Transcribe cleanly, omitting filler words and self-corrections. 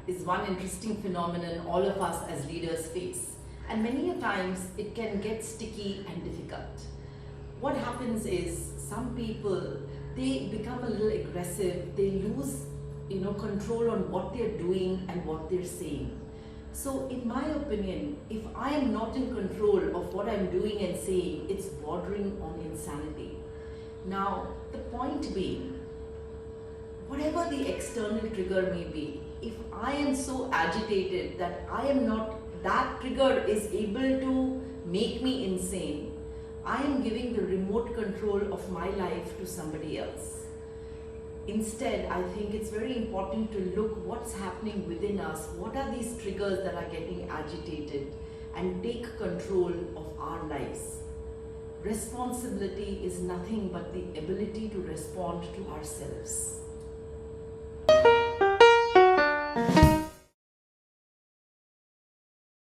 is one interesting phenomenon all of us as leaders face. And many a times it can get sticky and difficult. What happens is some people, they become a little aggressive, they lose control on what they're doing and what they're saying. So in my opinion, if I am not in control of what I'm doing and saying, it's bordering on insanity. Now, the point being, whatever the external trigger may be, if I am so agitated that that trigger is able to make me insane, I am giving the remote control of my life to somebody else. Instead, I think it's very important to look what's happening within us, what are these triggers that are getting agitated, and take control of our lives. Responsibility is nothing but the ability to respond to ourselves.